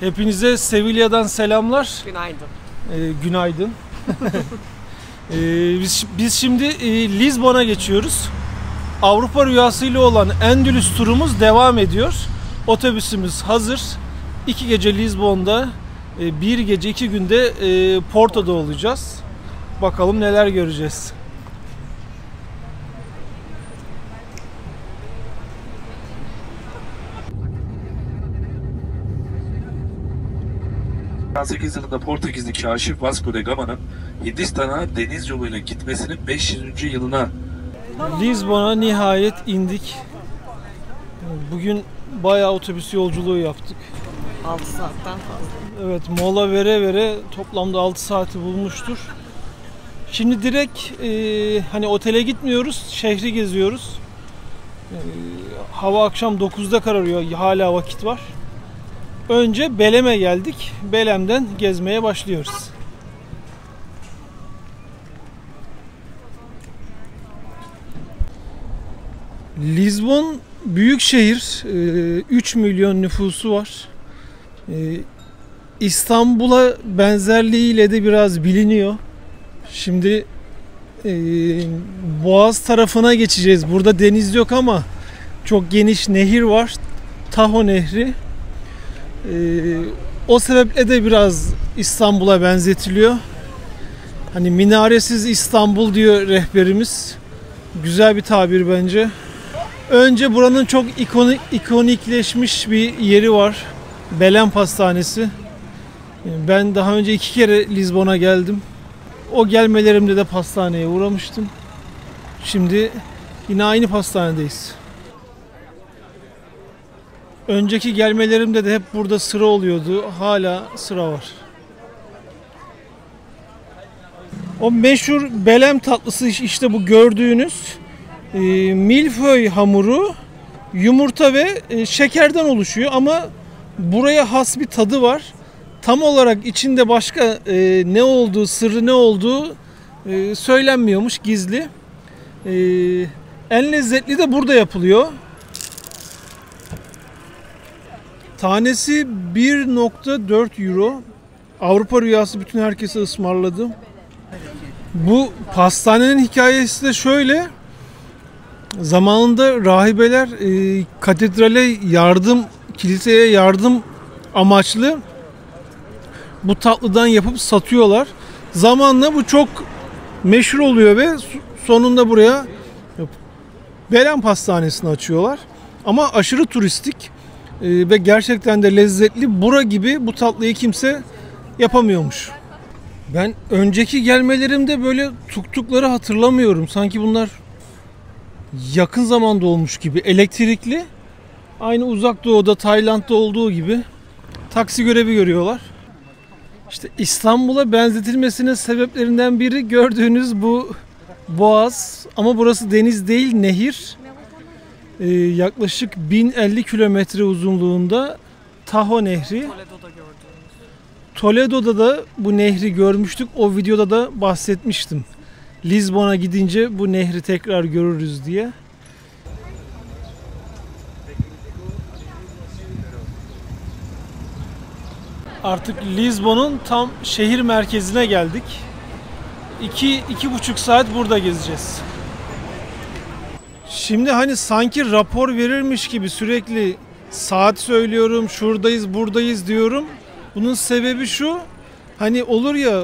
Hepinize Sevilla'dan selamlar. Günaydın. Günaydın. Biz şimdi Lizbon'a geçiyoruz. Avrupa rüyasıyla olan Endülüs turumuz devam ediyor. Otobüsümüz hazır. 2 gece Lizbon'da, 1 gece 2 günde Porto'da olacağız. Bakalım neler göreceğiz. ...18 yılında Portekizli kaşif Vasco da Gama'nın Hindistan'a deniz yoluyla gitmesinin 500. yılına. Lizbon'a nihayet indik. Bugün bayağı otobüs yolculuğu yaptık. 6 saatten fazla. Evet, mola vere vere toplamda 6 saati bulmuştur. Şimdi direkt hani otele gitmiyoruz, şehri geziyoruz. Hava akşam 9'da kararıyor, hala vakit var. Önce Belem'e geldik. Belem'den gezmeye başlıyoruz. Lizbon büyük şehir. 3 milyon nüfusu var. İstanbul'a benzerliğiyle de biraz biliniyor. Şimdi Boğaz tarafına geçeceğiz. Burada deniz yok ama çok geniş nehir var. Taho Nehri. O sebeple de biraz İstanbul'a benzetiliyor. Hani minaresiz İstanbul diyor rehberimiz. Güzel bir tabir bence. Önce buranın çok ikonikleşmiş bir yeri var. Belém Pastanesi. Ben daha önce 2 kere Lizbon'a geldim. O gelmelerimde de pastaneye uğramıştım. Şimdi yine aynı pastanedeyiz. Önceki gelmelerimde de hep burada sıra oluyordu. Hala sıra var. O meşhur Belém tatlısı işte bu gördüğünüz milföy hamuru, yumurta ve şekerden oluşuyor ama buraya has bir tadı var. Tam olarak içinde başka ne olduğu, sırrı ne olduğu söylenmiyormuş, gizli. En lezzetli de burada yapılıyor. Tanesi 1,4 euro. Avrupa rüyası bütün herkese ısmarladı. Bu pastanenin hikayesi de şöyle. Zamanında rahibeler katedrale yardım, kiliseye yardım amaçlı bu tatlıdan yapıp satıyorlar. Zamanla bu çok meşhur oluyor ve sonunda buraya Belém Pastanesi'ni açıyorlar. Ama aşırı turistik ve gerçekten de lezzetli. Bura gibi bu tatlıyı kimse yapamıyormuş. Ben önceki gelmelerimde böyle tuktukları hatırlamıyorum. Sanki bunlar yakın zamanda olmuş gibi. Elektrikli. Aynı Uzak Doğu'da, Tayland'da olduğu gibi taksi görevi görüyorlar. İşte İstanbul'a benzetilmesinin sebeplerinden biri gördüğünüz bu boğaz. Ama burası deniz değil, nehir. Yaklaşık 1050 kilometre uzunluğunda Taho Nehri. Toledo'da da bu nehri görmüştük. O videoda da bahsetmiştim. Lizbon'a gidince bu nehri tekrar görürüz diye. Artık Lizbon'un tam şehir merkezine geldik. 2-2,5 saat burada gezeceğiz. Şimdi hani sanki rapor verirmiş gibi sürekli saat söylüyorum, şuradayız, buradayız diyorum. Bunun sebebi şu, hani olur ya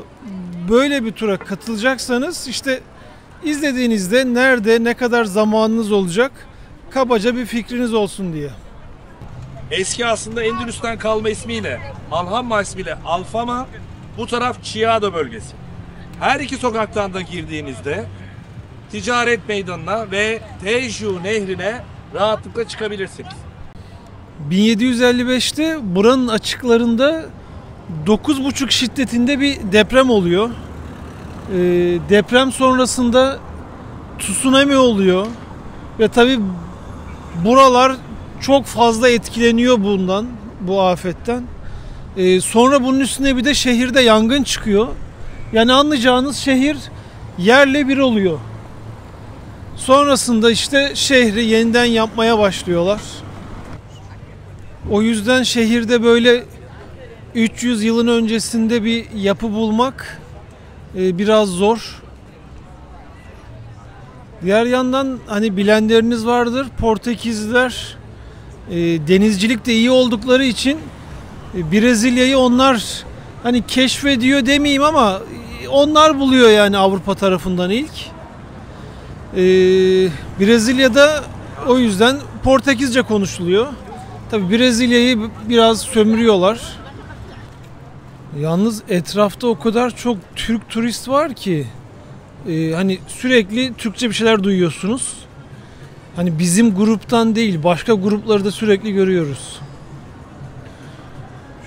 böyle bir tura katılacaksanız işte izlediğinizde nerede, ne kadar zamanınız olacak kabaca bir fikriniz olsun diye. Eski aslında Endülüs'ten kalma ismiyle, Alhambra ismiyle Alfama, bu taraf Chiado bölgesi. Her iki sokaktan da girdiğinizde ticaret meydanına ve Tejo nehrine rahatlıkla çıkabilirsiniz. 1755'te buranın açıklarında 9,5 şiddetinde bir deprem oluyor. Deprem sonrasında tsunami oluyor ve tabi buralar çok fazla etkileniyor bu afetten. Sonra bunun üstüne bir de şehirde yangın çıkıyor. Yani anlayacağınız şehir yerle bir oluyor. Sonrasında işte şehri yeniden yapmaya başlıyorlar. O yüzden şehirde böyle 300 yılın öncesinde bir yapı bulmak biraz zor. Diğer yandan hani bilenleriniz vardır, Portekizliler denizcilikte iyi oldukları için Brezilya'yı onlar hani keşfediyor demeyeyim ama onlar buluyor yani Avrupa tarafından ilk. Brezilya'da o yüzden Portekizce konuşuluyor. Tabi Brezilya'yı biraz sömürüyorlar. Yalnız etrafta o kadar çok Türk turist var ki hani sürekli Türkçe bir şeyler duyuyorsunuz. Hani bizim gruptan değil, başka grupları da sürekli görüyoruz.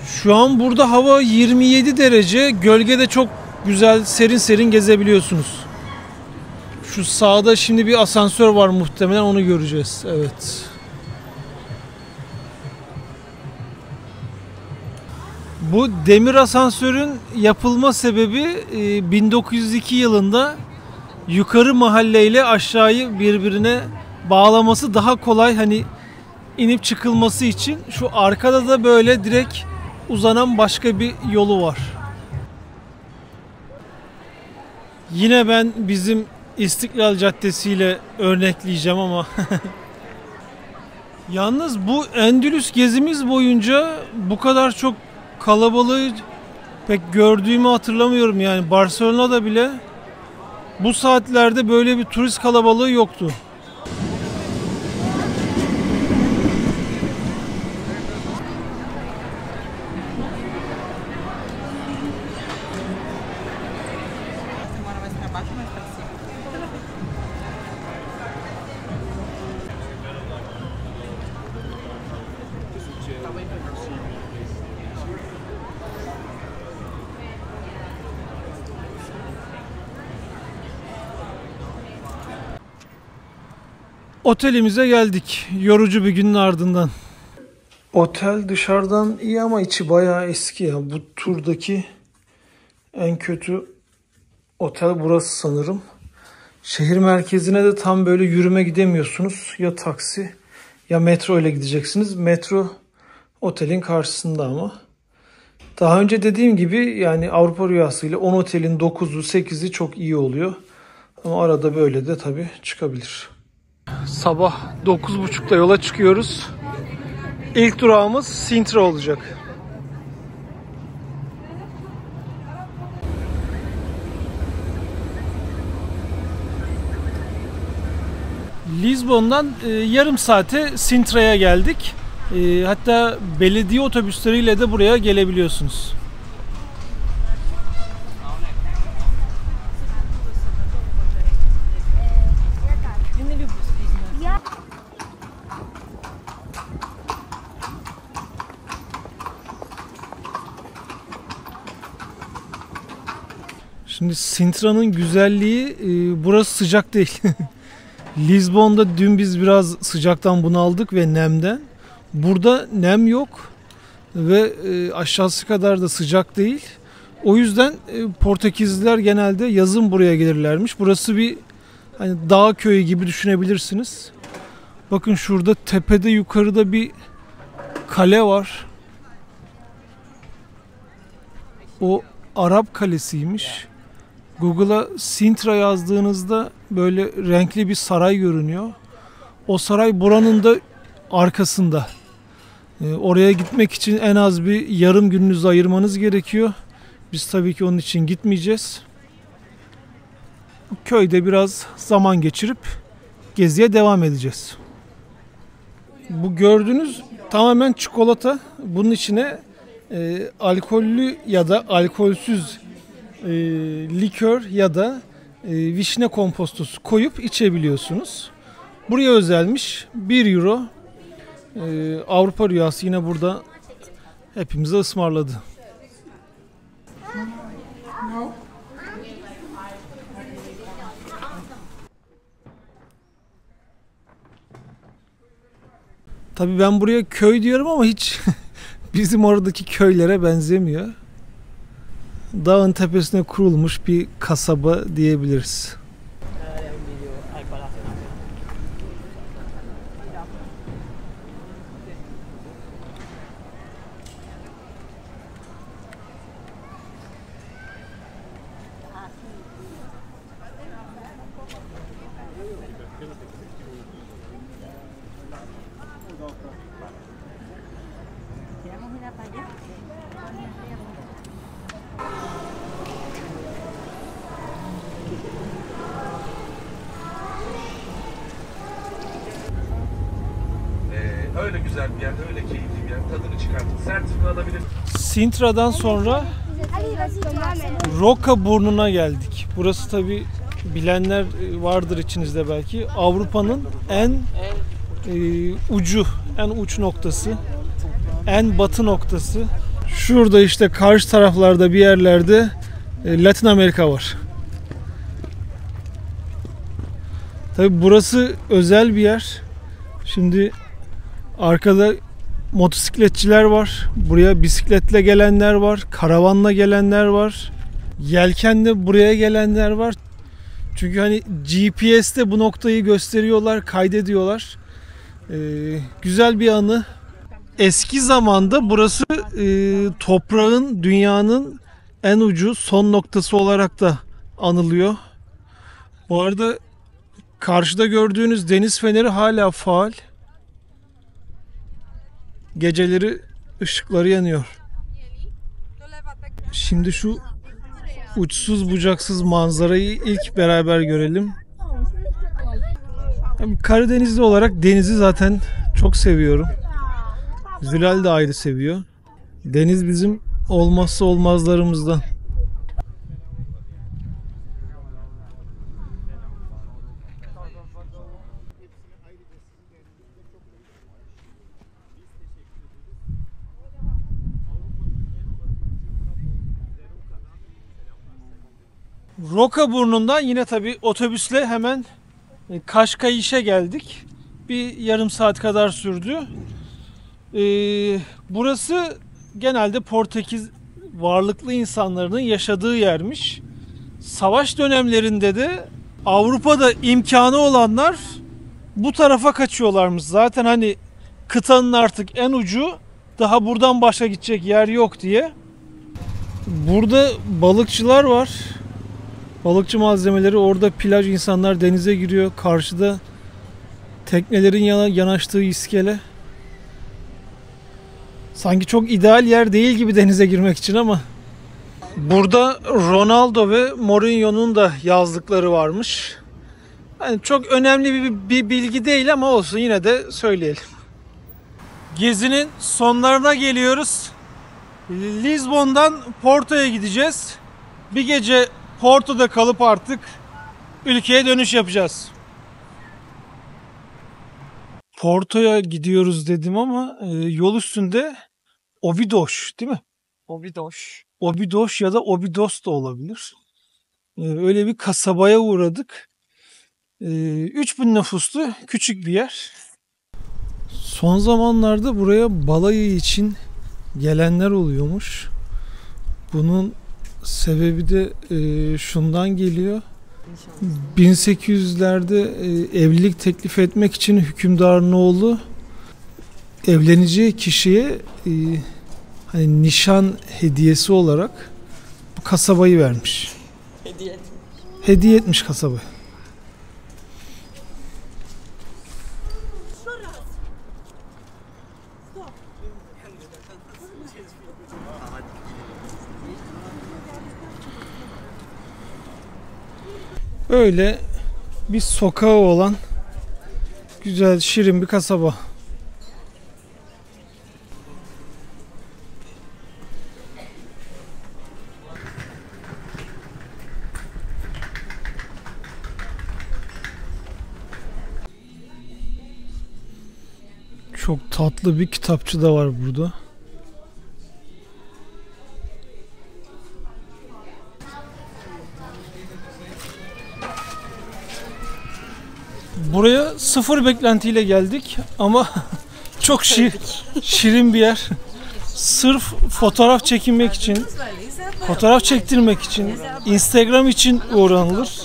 Şu an burada hava 27 derece, gölgede çok güzel serin serin gezebiliyorsunuz. Şu sağda şimdi bir asansör var, muhtemelen onu göreceğiz. Evet. Bu demir asansörün yapılma sebebi 1902 yılında yukarı mahalleyle aşağıyı birbirine bağlaması daha kolay, hani inip çıkılması için. Şu arkada da böyle direkt uzanan başka bir yolu var. Yine ben bizim İstiklal Caddesi ile örnekleyeceğim ama yalnız bu Endülüs gezimiz boyunca bu kadar çok kalabalığı pek gördüğümü hatırlamıyorum. Yani Barcelona'da bile bu saatlerde böyle bir turist kalabalığı yoktu. Otelimize geldik. Yorucu bir günün ardından. Otel dışarıdan iyi ama içi bayağı eski ya. Bu turdaki en kötü otel burası sanırım. Şehir merkezine de tam böyle yürüme gidemiyorsunuz. Ya taksi ya metro ile gideceksiniz. Metro otelin karşısında ama. Daha önce dediğim gibi yani Avrupa rüyasıyla 10 otelin 9'u 8'i çok iyi oluyor. Ama arada böyle de tabii çıkabilir. Sabah 9.30'da yola çıkıyoruz. İlk durağımız Sintra olacak. Lizbon'dan yarım saate Sintra'ya geldik. Hatta belediye otobüsleriyle de buraya gelebiliyorsunuz. Şimdi Sintra'nın güzelliği burası sıcak değil. Lizbon'da dün biz biraz sıcaktan bunaldık ve nemden. Burada nem yok ve aşağısı kadar da sıcak değil. O yüzden Portekizliler genelde yazın buraya gelirlermiş. Burası bir hani dağ köyü gibi düşünebilirsiniz. Bakın şurada tepede yukarıda bir kale var. O Arap kalesiymiş. Google'a Sintra yazdığınızda böyle renkli bir saray görünüyor. O saray buranın da arkasında. Oraya gitmek için en az bir yarım gününüzü ayırmanız gerekiyor. Biz tabii ki onun için gitmeyeceğiz. Köyde biraz zaman geçirip geziye devam edeceğiz. Bu gördüğünüz tamamen çikolata. Bunun içine alkollü ya da alkolsüz likör ya da vişne kompostosu koyup içebiliyorsunuz. Buraya özelmiş 1 euro. Avrupa rüyası yine burada hepimize ısmarladı. Tabii ben buraya köy diyorum ama hiç bizim oradaki köylere benzemiyor. Dağın tepesine kurulmuş bir kasaba diyebiliriz. Öyle güzel bir yer, öyle keyifli bir yer. Tadını çıkartın. Sertifika alabilirsiniz. Sintra'dan sonra Roka Burnu'na geldik. Burası tabi bilenler vardır içinizde belki. Avrupa'nın en ucu, en uç noktası, en batı noktası. Şurada işte karşı taraflarda bir yerlerde Latin Amerika var. Tabi burası özel bir yer. Şimdi arkada motosikletçiler var. Buraya bisikletle gelenler var. Karavanla gelenler var. Yelkenle buraya gelenler var. Çünkü hani GPS'te bu noktayı gösteriyorlar, kaydediyorlar. Güzel bir anı. Eski zamanda burası toprağın, dünyanın en ucu, son noktası olarak da anılıyor. Bu arada karşıda gördüğünüz deniz feneri hala faal. Geceleri ışıkları yanıyor. Şimdi şu uçsuz bucaksız manzarayı ilk beraber görelim. Karadenizli olarak denizi zaten çok seviyorum. Zülal de ayrı seviyor. Deniz bizim olmazsa olmazlarımızdan. Roka Burnu'ndan yine tabi otobüsle hemen Kaşkayış'a geldik. Bir yarım saat kadar sürdü. Burası genelde Portekiz varlıklı insanların yaşadığı yermiş. Savaş dönemlerinde de Avrupa'da imkanı olanlar bu tarafa kaçıyorlarmış. Zaten hani kıtanın artık en ucu, daha buradan başka gidecek yer yok diye. Burada balıkçılar var. Balıkçı malzemeleri, orada plaj, insanlar denize giriyor. Karşıda teknelerin yanaştığı iskele. Sanki çok ideal yer değil gibi denize girmek için ama. Burada Ronaldo ve Mourinho'nun da yazdıkları varmış. Yani çok önemli bir bilgi değil ama olsun, yine de söyleyelim. Gezinin sonlarına geliyoruz. Lizbon'dan Porto'ya gideceğiz. Bir gece Porto'da kalıp artık ülkeye dönüş yapacağız. Porto'ya gidiyoruz dedim ama yol üstünde Obidos değil mi? Obidoş. Obidos ya da Obidos da olabilir. Öyle bir kasabaya uğradık. 3000 nüfuslu küçük bir yer. Son zamanlarda buraya balayı için gelenler oluyormuş. Bunun sebebi de şundan geliyor. 1800'lerde evlilik teklif etmek için hükümdarın oğlu evleneceği kişiye hani nişan hediyesi olarak bu kasabayı vermiş. Hediye etmiş kasabayı. Öyle bir sokağı olan güzel, şirin bir kasaba. Çok tatlı bir kitapçı da var burada. Buraya sıfır beklentiyle geldik ama çok şirin bir yer. Sırf fotoğraf çekinmek için, fotoğraf çektirmek için, Instagram için uğranılır.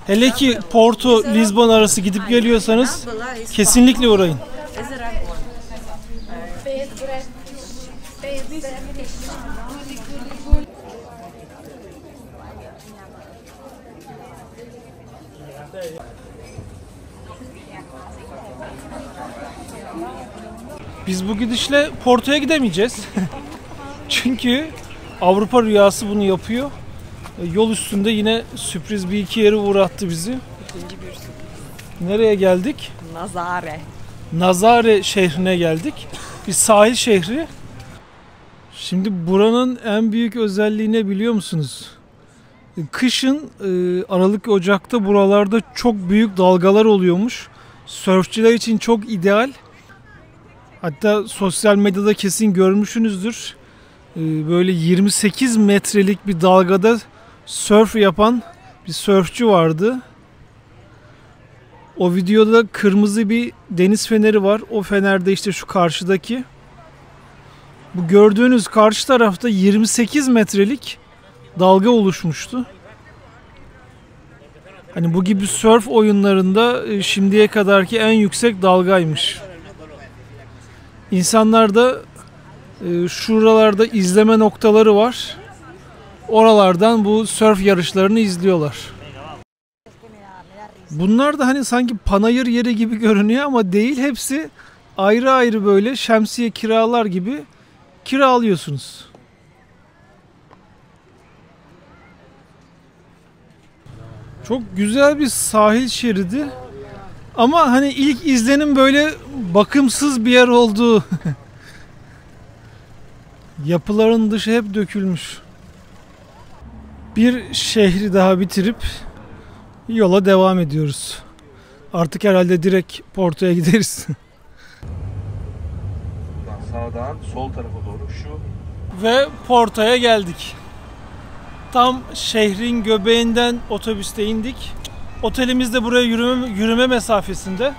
Hele ki Porto, Lizbon arası gidip geliyorsanız kesinlikle uğrayın. Biz bu gidişle Porto'ya gidemeyeceğiz. Çünkü Avrupa rüyası bunu yapıyor. Yol üstünde yine sürpriz bir iki yere uğrattı bizi. İkinci bir sürpriz. Nereye geldik? Nazare. Nazare şehrine geldik. Bir sahil şehri. Şimdi buranın en büyük özelliği ne biliyor musunuz? Kışın Aralık Ocak'ta buralarda çok büyük dalgalar oluyormuş. Sörfçüler için çok ideal. Hatta sosyal medyada kesin görmüşsünüzdür. Böyle 28 metrelik bir dalgada sörf yapan bir sörfçü vardı. O videoda kırmızı bir deniz feneri var. O fenerde işte şu karşıdaki. Bu gördüğünüz karşı tarafta 28 metrelik dalga oluşmuştu. Hani bu gibi sörf oyunlarında şimdiye kadarki en yüksek dalgaymış. İnsanlar da şuralarda izleme noktaları var. Oralardan bu sörf yarışlarını izliyorlar. Bunlar da hani sanki panayır yeri gibi görünüyor ama değil. Hepsi ayrı ayrı böyle şemsiye kiralar gibi kiralıyorsunuz. Çok güzel bir sahil şeridi. Ama hani ilk izlenim böyle bakımsız bir yer olduğu. Yapıların dışı hep dökülmüş. Bir şehri daha bitirip yola devam ediyoruz. Artık herhalde direkt Porto'ya gideriz. Sağdan sol tarafa doğru şu. Ve Porto'ya geldik. Tam şehrin göbeğinden otobüste indik. Otelimiz de buraya yürüme mesafesinde.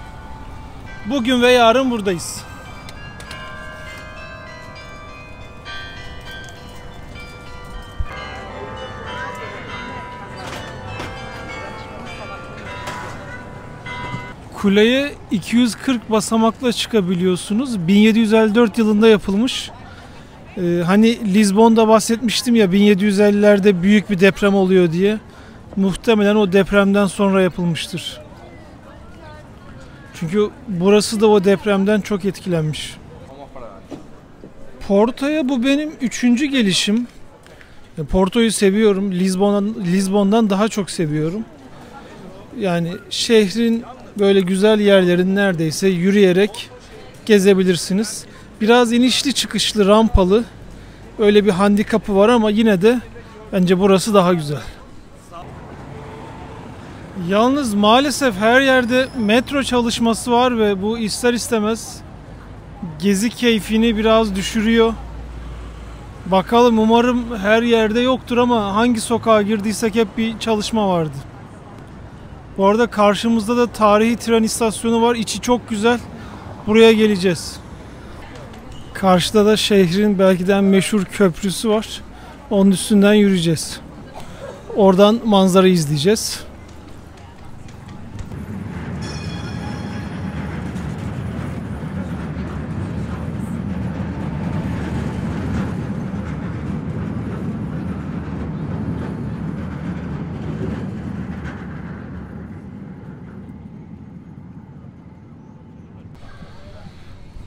Bugün ve yarın buradayız. Kuleye 240 basamakla çıkabiliyorsunuz. 1754 yılında yapılmış. Hani Lizbon'da bahsetmiştim ya 1750'lerde büyük bir deprem oluyor diye. Muhtemelen o depremden sonra yapılmıştır. Çünkü burası da o depremden çok etkilenmiş. Porto'ya bu benim 3. gelişim. Porto'yu seviyorum. Lizbon'dan daha çok seviyorum. Yani şehrin böyle güzel yerlerin neredeyse yürüyerek gezebilirsiniz. Biraz inişli çıkışlı, rampalı. Öyle bir handikapı var ama yine de bence burası daha güzel. Yalnız maalesef her yerde metro çalışması var ve bu ister istemez gezi keyfini biraz düşürüyor. Bakalım, umarım her yerde yoktur ama hangi sokağa girdiysek hep bir çalışma vardı. Bu arada karşımızda da tarihi tren istasyonu var. İçi çok güzel. Buraya geleceğiz. Karşıda da şehrin belki de en meşhur köprüsü var. Onun üstünden yürüyeceğiz. Oradan manzarayı izleyeceğiz.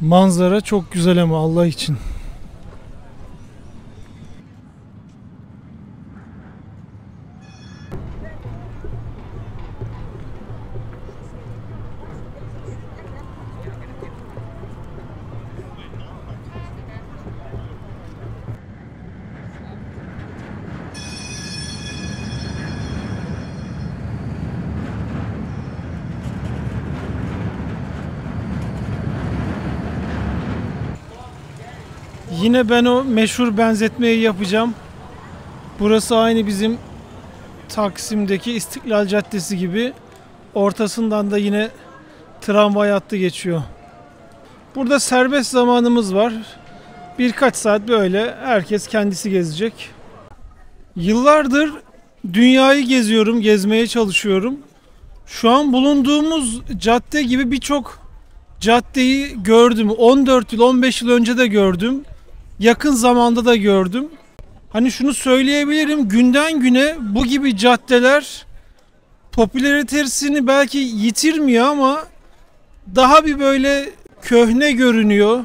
Manzara çok güzel ama Allah için. Yine ben o meşhur benzetmeyi yapacağım. Burası aynı bizim Taksim'deki İstiklal Caddesi gibi. Ortasından da yine tramvay hattı geçiyor. Burada serbest zamanımız var. Birkaç saat böyle herkes kendisi gezecek. Yıllardır dünyayı geziyorum, gezmeye çalışıyorum. Şu an bulunduğumuz cadde gibi birçok caddeyi gördüm. 14 yıl, 15 yıl önce de gördüm. Yakın zamanda da gördüm. Hani şunu söyleyebilirim, günden güne bu gibi caddeler popülaritesini belki yitirmiyor ama daha bir böyle köhne görünüyor.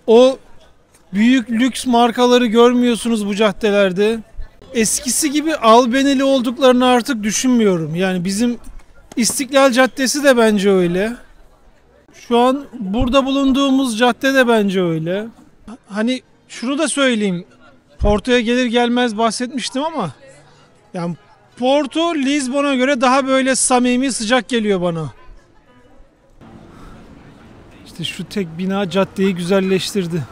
O büyük lüks markaları görmüyorsunuz bu caddelerde. Eskisi gibi albenili olduklarını artık düşünmüyorum. Yani bizim İstiklal Caddesi de bence öyle. Şu an burada bulunduğumuz cadde de bence öyle. Hani şunu da söyleyeyim. Porto'ya gelir gelmez bahsetmiştim ama yani Porto Lizbon'a göre daha böyle samimi, sıcak geliyor bana. İşte şu tek bina caddeyi güzelleştirdi.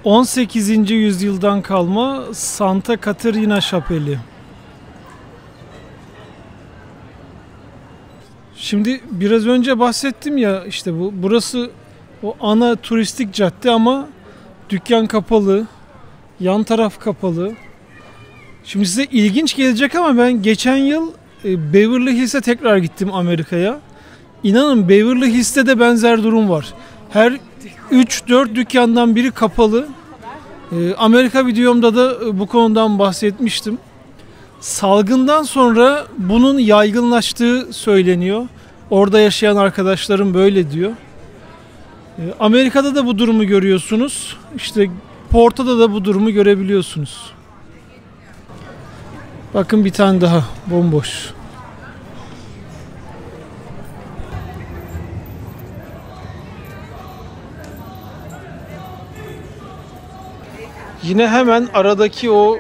...18. yüzyıldan kalma Santa Caterina Şapeli. Şimdi biraz önce bahsettim ya, işte burası o ana turistik cadde ama dükkan kapalı, yan taraf kapalı. Şimdi size ilginç gelecek ama ben geçen yıl Beverly Hills'e tekrar gittim, Amerika'ya. İnanın Beverly Hills'te de benzer durum var. Her 3-4 dükkandan biri kapalı. Amerika videomda da bu konudan bahsetmiştim. Salgından sonra bunun yaygınlaştığı söyleniyor. Orada yaşayan arkadaşlarım böyle diyor. Amerika'da da bu durumu görüyorsunuz. İşte Porto'da da bu durumu görebiliyorsunuz. Bakın bir tane daha bomboş. Yine hemen aradaki o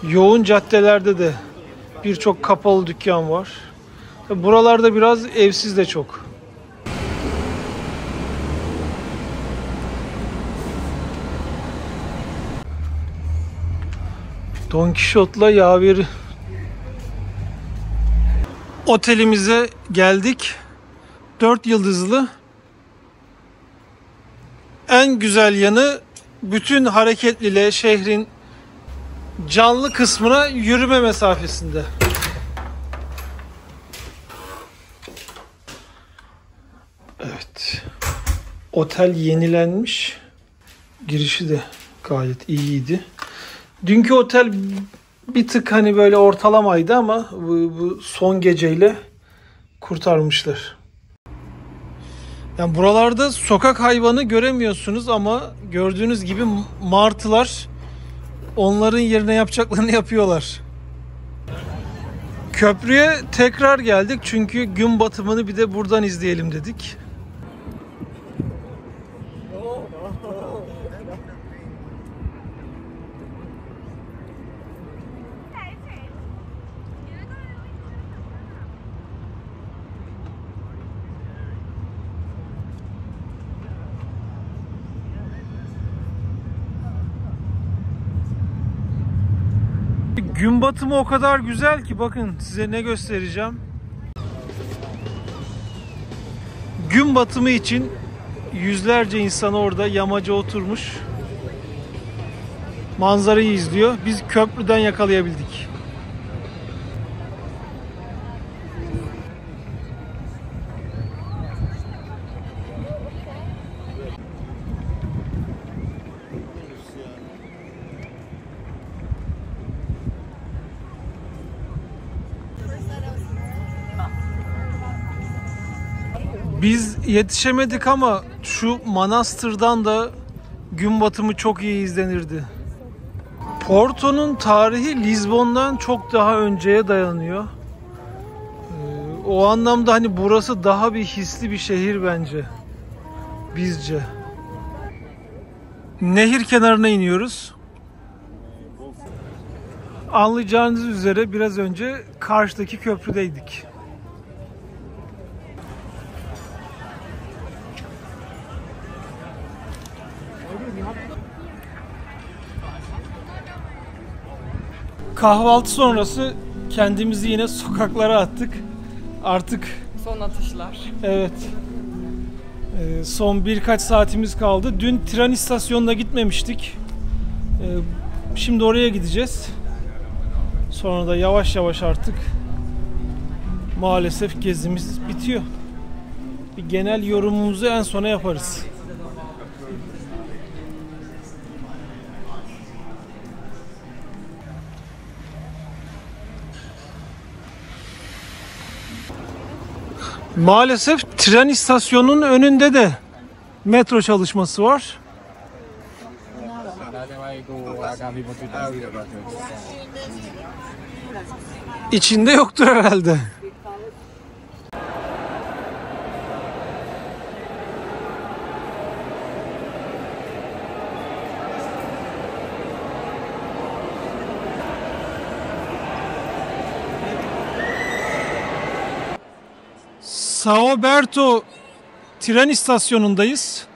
yoğun caddelerde de birçok kapalı dükkan var. Buralarda biraz evsiz de çok. Don Quixote'la yaveri. Otelimize geldik. 4 yıldızlı. En güzel yanı bütün hareketliliğe, şehrin canlı kısmına yürüme mesafesinde. Evet. Otel yenilenmiş. Girişi de gayet iyiydi. Dünkü otel bir tık hani böyle ortalamaydı ama bu son geceyle kurtarmışlar. Yani buralarda sokak hayvanı göremiyorsunuz ama gördüğünüz gibi martılar onların yerine yapacaklarını yapıyorlar. Köprüye tekrar geldik çünkü gün batımını bir de buradan izleyelim dedik. Gün batımı o kadar güzel ki bakın size ne göstereceğim. Gün batımı için yüzlerce insan orada yamaca oturmuş. Manzarayı izliyor. Biz köprüden yakalayabildik. Biz yetişemedik ama şu manastırdan da gün batımı çok iyi izlenirdi. Porto'nun tarihi Lizbon'dan çok daha önceye dayanıyor. O anlamda hani burası daha bir hisli bir şehir bence. Bizce. Nehir kenarına iniyoruz. Anlayacağınız üzere biraz önce karşıdaki köprüdeydik. Kahvaltı sonrası kendimizi yine sokaklara attık. Artık Son atışlar. evet. Son birkaç saatimiz kaldı. Dün tren istasyonuna gitmemiştik. Şimdi oraya gideceğiz. Sonra da yavaş yavaş artık maalesef gezimiz bitiyor. Bir genel yorumumuzu en sona yaparız. Maalesef tren istasyonunun önünde de metro çalışması var. İçinde yoktur herhalde. São Berto tren istasyonundayız.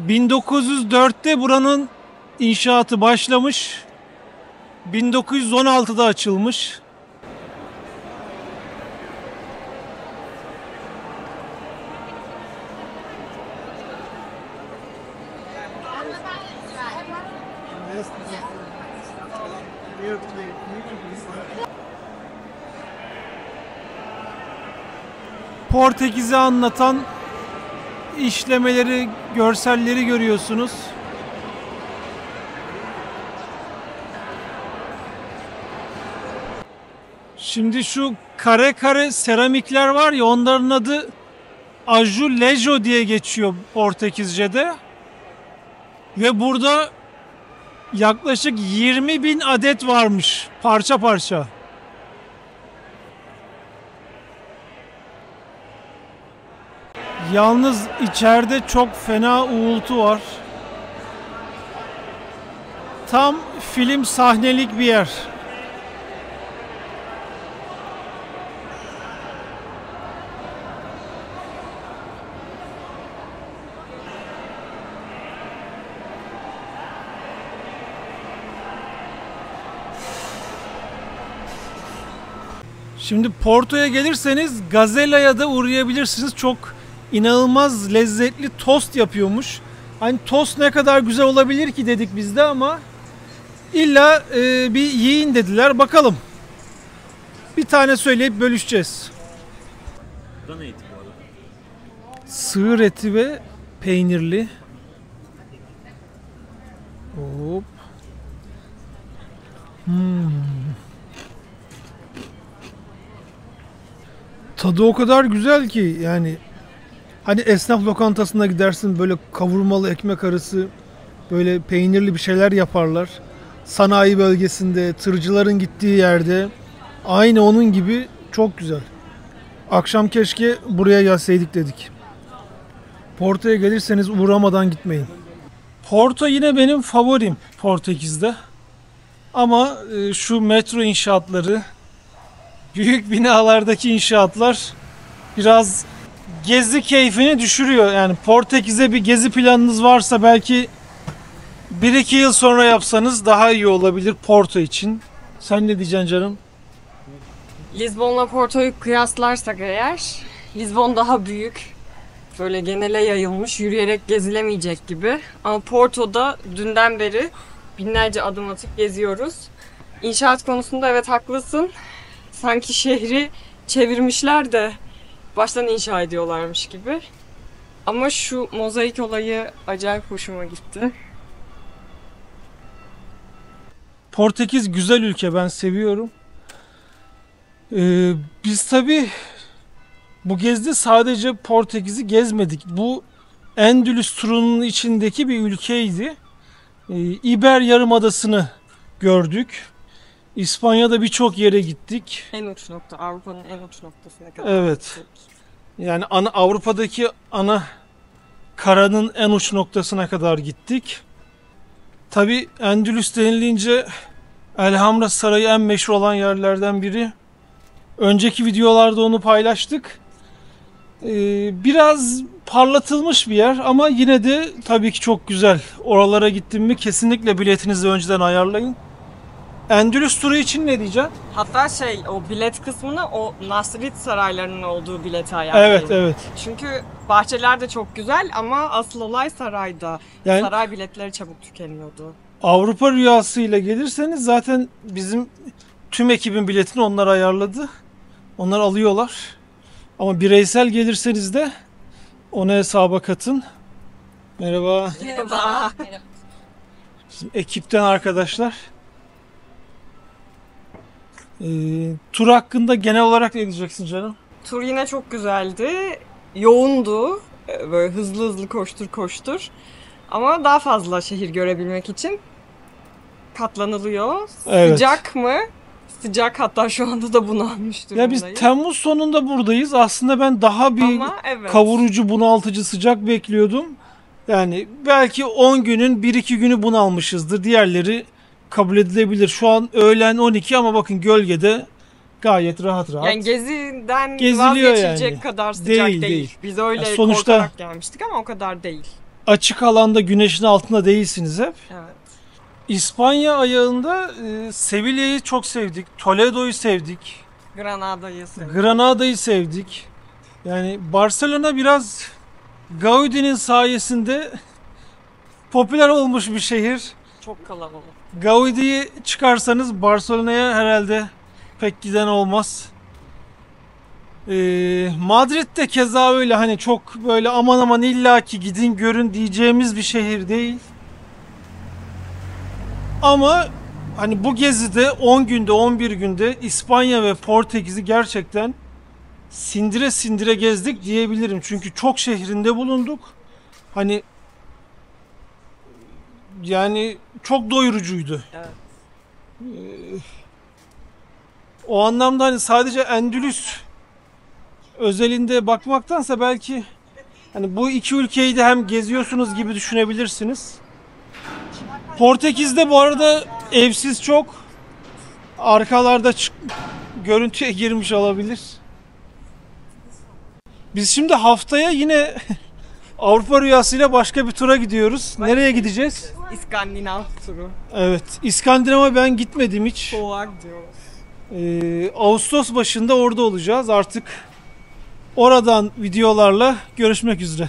1904'te buranın inşaatı başlamış. 1916'da açılmış. Portekiz'i anlatan işlemeleri, görselleri görüyorsunuz. Şimdi şu kare kare seramikler var ya, onların adı azulejo diye geçiyor Portekizce'de. Ve burada yaklaşık 20.000 adet varmış parça parça. Yalnız içeride çok fena uğultu var. Tam film sahnelik bir yer. Şimdi Porto'ya gelirseniz Gazela'ya da uğrayabilirsiniz. Çok inanılmaz lezzetli tost yapıyormuş. Hani tost ne kadar güzel olabilir ki dedik biz de, ama illa bir yiyin dediler. Bakalım. Bir tane söyleyip bölüşeceğiz. Dana eti bu arada. Sığır eti ve peynirli. Hop. Tadı o kadar güzel ki, yani hani esnaf lokantasına gidersin, böyle kavurmalı ekmek arası, böyle peynirli bir şeyler yaparlar. Sanayi bölgesinde, tırcıların gittiği yerde aynı onun gibi çok güzel. Akşam keşke buraya gelseydik dedik. Porto'ya gelirseniz uğramadan gitmeyin. Porto yine benim favorim Portekiz'de. Ama şu metro inşaatları, büyük binalardaki inşaatlar biraz gezi keyfini düşürüyor. Yani Portekiz'e bir gezi planınız varsa belki 1-2 yıl sonra yapsanız daha iyi olabilir Porto için. Sen ne diyeceksin canım? Lizbon'la Porto'yu kıyaslarsak eğer, Lizbon daha büyük. Böyle genele yayılmış, yürüyerek gezilemeyecek gibi. Ama Porto'da dünden beri binlerce adım atıp geziyoruz. İnşaat konusunda evet haklısın. Sanki şehri çevirmişler de baştan inşa ediyorlarmış gibi. Ama şu mozaik olayı acayip hoşuma gitti. Portekiz güzel ülke, ben seviyorum. Biz tabii bu gezide sadece Portekiz'i gezmedik. Bu Endülüs turunun içindeki bir ülkeydi. İber Yarımadası'nı gördük. İspanya'da birçok yere gittik. En uç nokta, Avrupa'nın en uç noktasına kadar. Evet. Yani Avrupa'daki ana karanın en uç noktasına kadar gittik. Tabii Endülüs denilince Elhamra Sarayı en meşhur olan yerlerden biri. Önceki videolarda onu paylaştık. Biraz parlatılmış bir yer ama yine de tabii ki çok güzel. Oralara gittim mi kesinlikle biletinizi önceden ayarlayın. Endülüs turu için ne diyeceksin? Hatta o bilet kısmını o Nasrid saraylarının olduğu bileti ayarlayın. Evet, evet. Çünkü bahçeler de çok güzel ama asıl olay sarayda. Yani saray biletleri çabuk tükeniyordu. Avrupa rüyasıyla gelirseniz zaten bizim tüm ekibin biletini onlar ayarladı. Onlar alıyorlar. Ama bireysel gelirseniz de ona hesaba katın. Merhaba. Merhaba. Bizim ekipten arkadaşlar. Tur hakkında genel olarak ne diyeceksin canım? Tur yine çok güzeldi. Yoğundu. Böyle hızlı hızlı koştur koştur. Ama daha fazla şehir görebilmek için katlanılıyor. Evet. Sıcak mı? Sıcak, hatta şu anda da bunalmış Ya biz durumdayım. Temmuz sonunda buradayız. Aslında ben daha bir Ama evet. kavurucu, bunaltıcı sıcak bekliyordum. Yani belki 10 günün 1-2 günü bunalmışızdır. Diğerleri kabul edilebilir. Şu an öğlen 12 ama bakın gölgede gayet rahat rahat. Yani geziden Geziliyor vazgeçilecek yani. kadar sıcak Değil, değil. değil. Biz öyle Ya sonuçta- korkarak gelmiştik ama o kadar değil. Açık alanda güneşin altında değilsiniz hep. Evet. İspanya ayağında Sevilla'yı çok sevdik. Toledo'yu sevdik. Granada'yı sevdim. Granada'yı sevdik. Yani Barcelona biraz Gaudi'nin sayesinde popüler olmuş bir şehir. Çok kalabalık. Gaudi'yi çıkarsanız Barcelona'ya herhalde pek giden olmaz. Madrid de keza öyle, hani çok böyle aman aman illaki gidin görün diyeceğimiz bir şehir değil. Ama hani bu gezide 10 günde 11 günde İspanya ve Portekiz'i gerçekten sindire sindire gezdik diyebilirim. Çünkü çok şehrinde bulunduk. Hani yani çok doyurucuydu. Evet. O anlamda hani sadece Endülüs özelinde bakmaktansa belki hani bu iki ülkeyi de hem geziyorsunuz gibi düşünebilirsiniz. Portekiz'de bu arada evsiz çok. Arkalarda görüntüye girmiş olabilir. Biz şimdi haftaya yine Avrupa Rüyası'yla başka bir tura gidiyoruz. Nereye gideceğiz? İskandinav turu. Evet, İskandinav'a ben gitmedim hiç. Soğuk diyoruz. Ağustos başında orada olacağız. Artık oradan videolarla görüşmek üzere.